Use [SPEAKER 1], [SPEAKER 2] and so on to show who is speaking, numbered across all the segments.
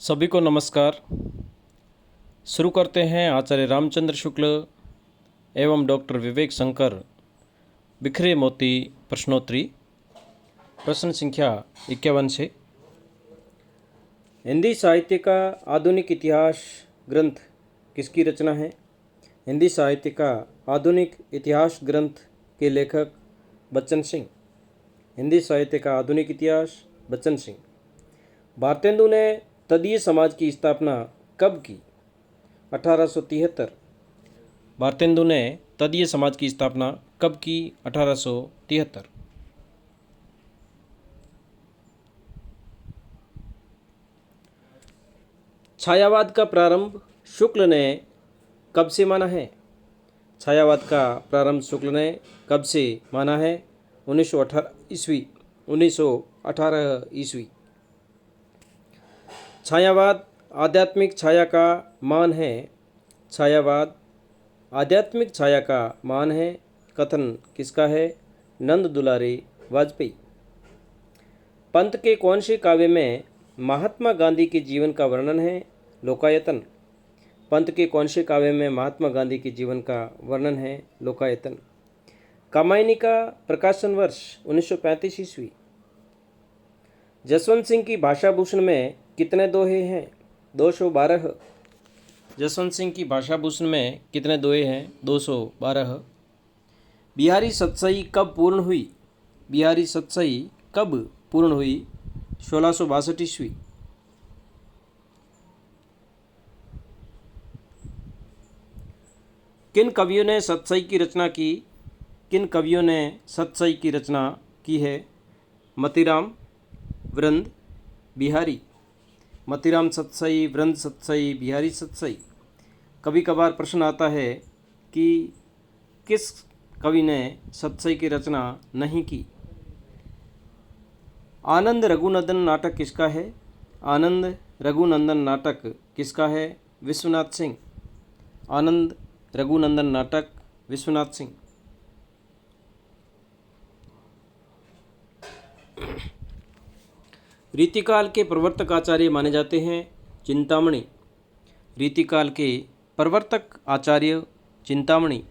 [SPEAKER 1] सभी को नमस्कार। शुरू करते हैं आचार्य रामचंद्र शुक्ल एवं डॉक्टर विवेक शंकर बिखरे मोती प्रश्नोत्तरी। प्रश्न संख्या 51 से। हिंदी साहित्य का आधुनिक इतिहास ग्रंथ किसकी रचना है? हिंदी साहित्य का आधुनिक इतिहास ग्रंथ के लेखक बच्चन सिंह। हिंदी साहित्य का आधुनिक इतिहास बच्चन सिंह। भारतेंदु ने तदीय समाज की स्थापना कब की? 1873। भारतेंदु ने तदीय समाज की स्थापना कब की? 1873। छायावाद का प्रारंभ शुक्ल ने कब से माना है? छायावाद का प्रारंभ शुक्ल ने कब से माना है? 1918 ईस्वी। 1918 ईस्वी। छायावाद आध्यात्मिक छाया का मान है। छायावाद आध्यात्मिक छाया का मान है। कथन किसका है? नंद दुलारे वाजपेयी। पंत के कौन से काव्य में महात्मा गांधी के जीवन का वर्णन है? लोकायतन। पंत के कौन से काव्य में महात्मा गांधी के जीवन का वर्णन है? लोकायतन। कामायनी का प्रकाशन वर्ष 1935 ईस्वी। जसवंत सिंह की भाषा भूषण में कितने दोहे हैं? 212। जसवंत सिंह की भाषा भूषण में कितने दोहे हैं? 212। बिहारी सतसई कब पूर्ण हुई? बिहारी सतसई कब पूर्ण हुई? 1662 ईस्वी। किन कवियों ने सतसई की रचना की? किन कवियों ने सतसई की रचना की है? मतीराम, वृंद, बिहारी। मतीराम सतसई, वृंद सतसई, बिहारी सतसई। कभी कभार प्रश्न आता है कि किस कवि ने सतसई की रचना नहीं की? आनंद रघुनंदन नाटक किसका है? आनंद रघुनंदन नाटक किसका है? विश्वनाथ सिंह। आनंद रघुनंदन नाटक विश्वनाथ सिंह। रीतिकाल के प्रवर्तक आचार्य माने जाते हैं चिंतामणि। रीतिकाल के प्रवर्तक आचार्य चिंतामणि।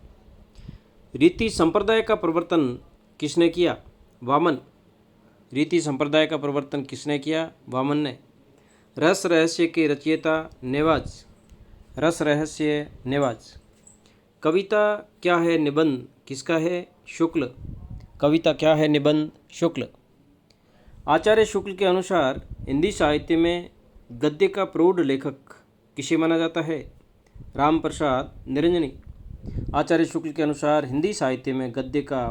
[SPEAKER 1] रीति संप्रदाय का प्रवर्तन किसने किया? वामन। रीति संप्रदाय का प्रवर्तन किसने किया? वामन ने। रस रहस्य के रचयिता नेवाज। रस रहस्य नेवाज। कविता क्या है निबंध किसका है? शुक्ल। कविता क्या है निबंध? शुक्ल। आचार्य शुक्ल के अनुसार हिंदी साहित्य में गद्य का प्रौढ़ लेखक किसे माना जाता है? राम प्रसाद निरंजनी। आचार्य शुक्ल के अनुसार हिंदी साहित्य में गद्य का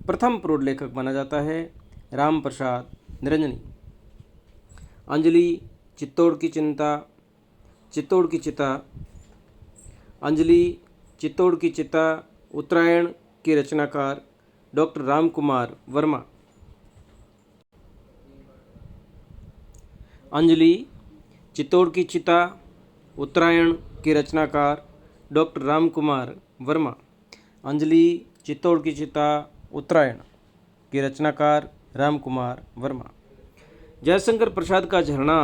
[SPEAKER 1] प्रथम प्रौढ़ लेखक माना जाता है राम प्रसाद निरंजनी। अंजलि, चित्तौड़ की चिंता, चित्तौड़ की चिता। अंजलि, चित्तौड़ की चिता, उत्तरायण के रचनाकार डॉक्टर राम कुमार वर्मा। अंजलि, चित्तौड़ की चिता, उत्तरायण के रचनाकार डॉक्टर राम कुमार वर्मा। अंजलि, चित्तौड़ की चिता, उत्तरायण के रचनाकार राम कुमार वर्मा। जयशंकर प्रसाद का झरना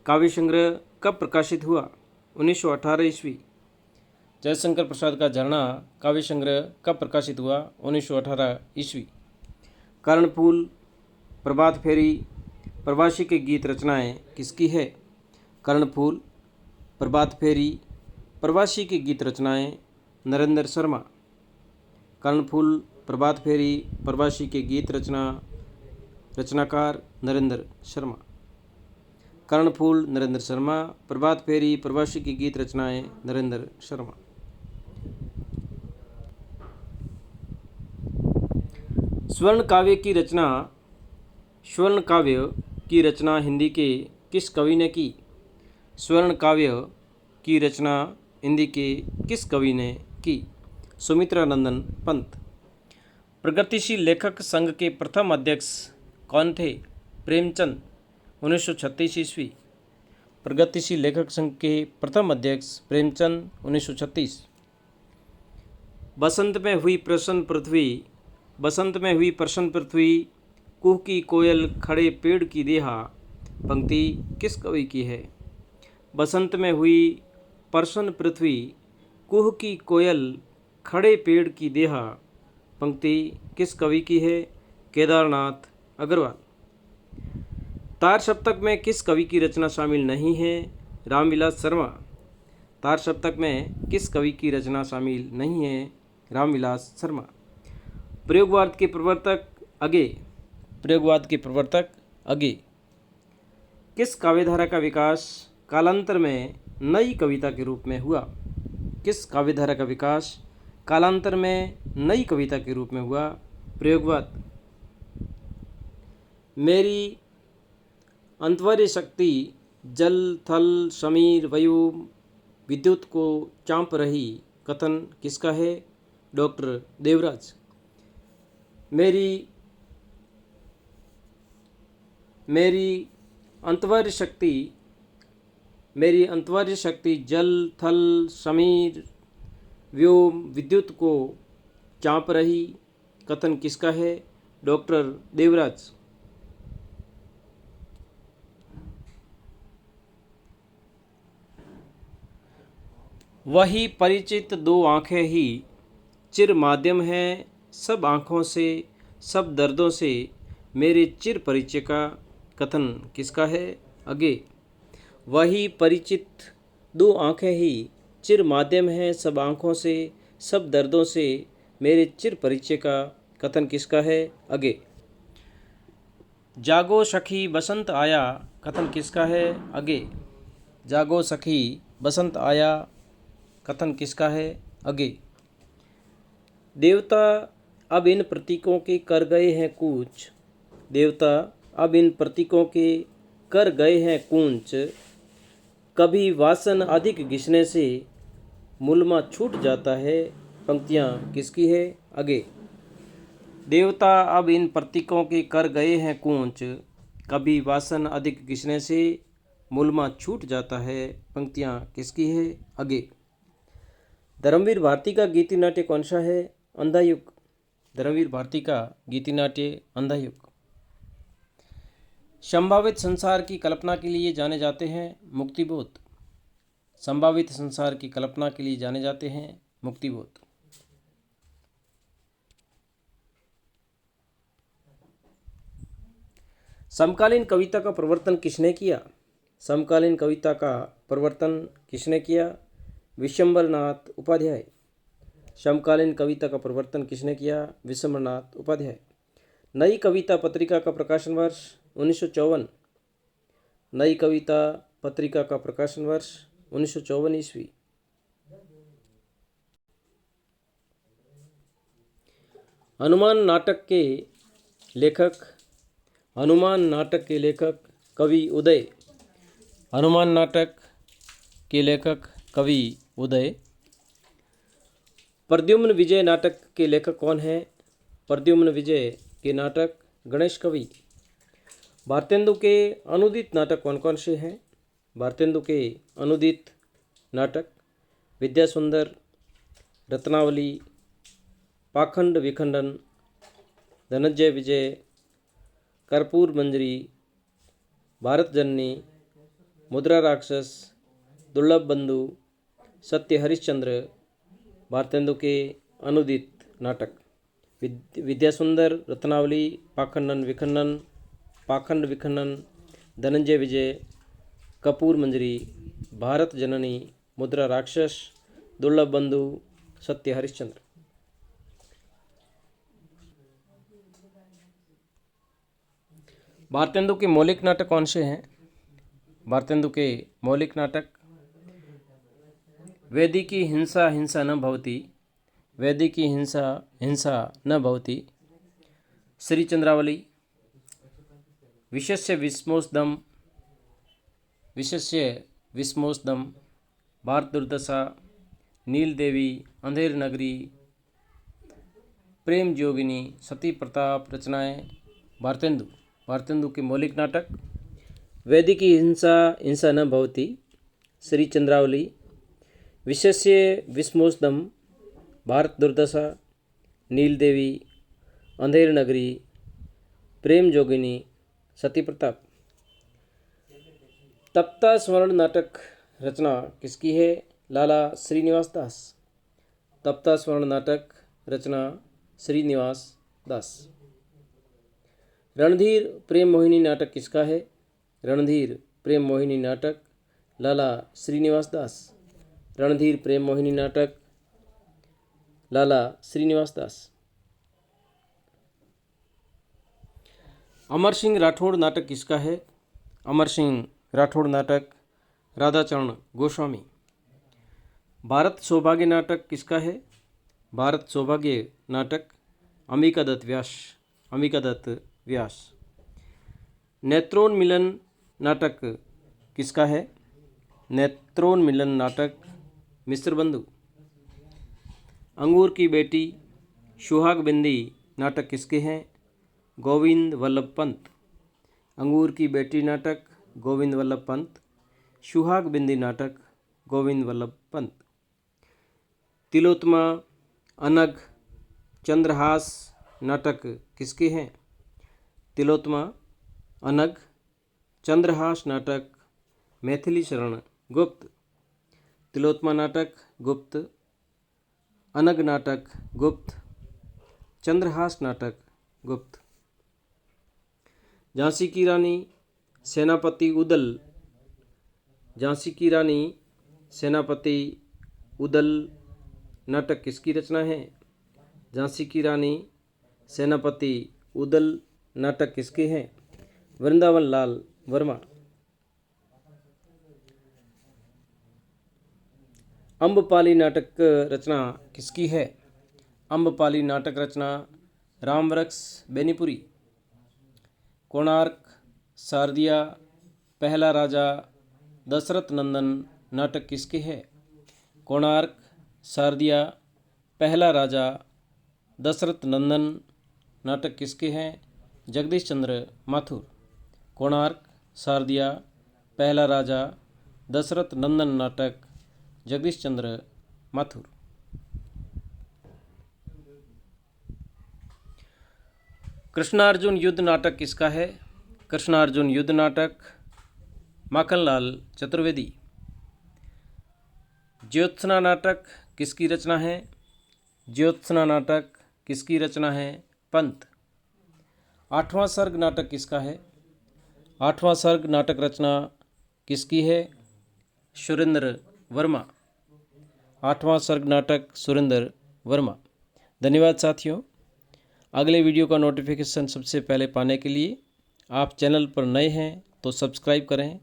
[SPEAKER 1] काव्य संग्रह कब प्रकाशित हुआ? 1918 ईस्वी। जयशंकर प्रसाद का झरना काव्य संग्रह कब प्रकाशित हुआ? 1918 ईस्वी। कर्णफूल, प्रभात फेरी, प्रवासी के गीत रचनाएं किसकी है? कर्णफूल, प्रभात फेरी, प्रवासी के गीत रचनाएं नरेंद्र शर्मा। कर्णफूल, प्रभात फेरी, प्रवासी के गीत रचनाकार नरेंद्र शर्मा। कर्णफूल नरेंद्र शर्मा, प्रभात फेरी, प्रवासी की गीत रचनाएं नरेंद्र शर्मा। स्वर्ण काव्य की रचना स्वर्ण काव्य की रचना हिंदी के किस कवि ने की? स्वर्ण काव्य की रचना हिंदी के किस कवि ने की? सुमित्रानंदन पंत। प्रगतिशील लेखक संघ के प्रथम अध्यक्ष कौन थे? प्रेमचंद। 1936 ईस्वी। प्रगतिशील लेखक संघ के प्रथम अध्यक्ष प्रेमचंद। 1936। बसंत में हुई प्रसन्न पृथ्वी, बसंत में हुई प्रसन्न पृथ्वी, कुह की कोयल खड़े पेड़ की देहा, पंक्ति किस कवि की है? बसंत में हुई प्रसन्न पृथ्वी, कुह की कोयल, खड़े पेड़ की देहा। पंक्ति किस कवि की है? केदारनाथ अग्रवाल। तार सप्तक में किस कवि की रचना शामिल नहीं है? रामविलास शर्मा। तार सप्तक में किस कवि की रचना शामिल नहीं है? रामविलास शर्मा। प्रयोगवाद के प्रवर्तक अगे। प्रयोगवाद के प्रवर्तक अगे। किस काव्यधारा का विकास कालांतर में नई कविता के रूप में हुआ? किस काव्यधारा का विकास कालांतर में नई कविता के रूप में हुआ? प्रयोगवाद। मेरी अंतर्य शक्ति जल थल समीर वायु विद्युत को चाँप रही, कथन किसका है? डॉक्टर देवराज। मेरी अंतर्य शक्ति जल थल समीर व्योम विद्युत को चाँप रही, कथन किसका है? डॉक्टर देवराज। वही परिचित दो आँखें ही चिर माध्यम है, सब आँखों से सब दर्दों से मेरे चिर परिचय का, कथन किसका है? अगे। वही परिचित दो आँखें ही चिर माध्यम है, सब आँखों से सब दर्दों से मेरे चिर परिचय का, कथन किसका है? अगे। जागो सखी बसंत आया, कथन किसका है? अगे। जागो सखी बसंत आया, कथन किसका है? अगे। देवता अब इन प्रतीकों के कर गए हैं कूच। देवता अब इन प्रतीकों के कर गए हैं कूच, कभी वासन अधिक घिसने से मुलमा छूट जाता है। पंक्तियाँ किसकी है? अगे। देवता अब इन प्रतीकों के कर गए हैं कूच, कभी वासन अधिक घिसने से मुलमा छूट जाता है। पंक्तियाँ किसकी है? अगे। धर्मवीर भारती का गीति नाट्य कौन सा है? अंधा युग। धर्मवीर भारती का गीति नाट्य अंधा युग। संभावित संसार की कल्पना के लिए जाने जाते हैं मुक्तिबोध। संभावित संसार की कल्पना के लिए जाने जाते हैं मुक्तिबोध। समकालीन कविता का प्रवर्तन किसने किया? समकालीन कविता का प्रवर्तन किसने किया? विशंबरनाथ उपाध्याय। समकालीन कविता का प्रवर्तन किसने किया? विशंबरनाथ उपाध्याय। नई कविता पत्रिका का प्रकाशन वर्ष 1954। नई कविता पत्रिका का प्रकाशन वर्ष 1954 ईस्वी। हनुमान नाटक के लेखक। हनुमान नाटक के लेखक कवि उदय। हनुमान नाटक के लेखक कवि उदय। प्रद्युम्न विजय नाटक के लेखक कौन है? प्रद्युम्न विजय के नाटक गणेश कवि। भारतेंदु के अनुदित नाटक कौन कौन से हैं? भारतेंदु के अनुदित नाटक विद्यासुंदर, रत्नावली, पाखंड विखंडन, धनंजय विजय, कर्पूर मंजरी, भारत जननी, मुद्रा राक्षस, दुर्लभ बंधु, सत्य हरिश्चंद्र। भारतेंदु के अनुदित नाटक। विद्यासुंदर, रत्नावली, पाखंड विखंडन, धनंजय विजय, कपूर मंजरी, भारत जननी, मुद्रा राक्षस, दुर्लभ बंधु, सत्य हरिश्चंद्र। भारतेंदु के मौलिक नाटक कौन से हैं? भारतेंदु के मौलिक नाटक वैदिकी हिंसा हिंसा न भवति, वैदिकी हिंसा हिंसा न भवति, श्री चंद्रावली, विशस्य विस्मोषदम, विशस्य विस्मोषदम, भारत दुर्दशा, नील देवी, अंधेर नगरी, प्रेम जोगिनी, सती प्रताप रचनाएं। भारतेंदु। भारतेंदु के मौलिक नाटक वैदिकी हिंसा हिंसा न भवति, श्री चंद्रावली, विशस्य विस्मोषदम, भारत दुर्दशा, नील देवी, अंधेर नगरी, प्रेम जोगिनी, सती प्रताप। तप्ता स्वर्ण नाटक रचना किसकी है? लाला श्रीनिवास दास। तप्ता स्वर्ण नाटक रचना श्रीनिवास दास। रणधीर प्रेम मोहिनी नाटक किसका है? रणधीर प्रेम मोहिनी नाटक लाला श्रीनिवास दास। रणधीर प्रेम मोहिनी नाटक लाला श्रीनिवास दास। अमर सिंह राठौड़ नाटक किसका है? अमर सिंह राठौड़ नाटक राधाचरण गोस्वामी। भारत सौभाग्य नाटक किसका है? भारत सौभाग्य नाटक अंबिकादत्त व्यास। अंबिकादत्त व्यास। नेत्रोन्मिलन नाटक किसका है? नेत्रोन्मिलन नाटक मिस्र बंधु। अंगूर की बेटी सुहाग बिंदी नाटक किसके हैं? गोविंद वल्लभ पंत। अंगूर की बेटी नाटक गोविंद वल्लभ पंत। सुहाग बिंदी नाटक गोविंद वल्लभ पंत। तिलोत्तमा अनघ चंद्रहास नाटक किसके हैं? तिलोत्तमा अनघ चंद्रहास नाटक मैथिली शरण गुप्त। तिलोत्तमा नाटक गुप्त, अनघ नाटक गुप्त, चंद्रहास नाटक गुप्त। झांसी की रानी सेनापति उदल। झांसी की रानी सेनापति उदल नाटक किसकी रचना है? झांसी की रानी सेनापति उदल नाटक किसके हैं? वृंदावन लाल वर्मा। अम्बपाली नाटक रचना किसकी है? अम्बपाली नाटक रचना रामवृक्ष बेनीपुरी। कोणार्क शारदिया पहला राजा दशरथ नंदन नाटक किसके है? कोणार्क शारदिया पहला राजा दशरथ नंदन नाटक किसके हैं? जगदीश चंद्र माथुर। कोणार्क शारदिया पहला राजा दशरथ नंदन नाटक जगदीश चंद्र माथुर। कृष्णार्जुन युद्ध नाटक किसका है? कृष्णार्जुन युद्ध नाटक माखनलाल चतुर्वेदी। ज्योत्सना नाटक किसकी रचना है? ज्योत्सना नाटक किसकी रचना है? पंत। आठवां सर्ग नाटक किसका है? आठवां सर्ग नाटक रचना किसकी है? सुरेंद्र वर्मा। आठवां सर्ग नाटक सुरेंद्र वर्मा। धन्यवाद साथियों। अगले वीडियो का नोटिफिकेशन सबसे पहले पाने के लिए आप चैनल पर नए हैं तो सब्सक्राइब करें,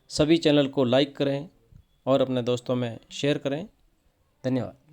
[SPEAKER 1] सभी चैनल को लाइक करें और अपने दोस्तों में शेयर करें। धन्यवाद।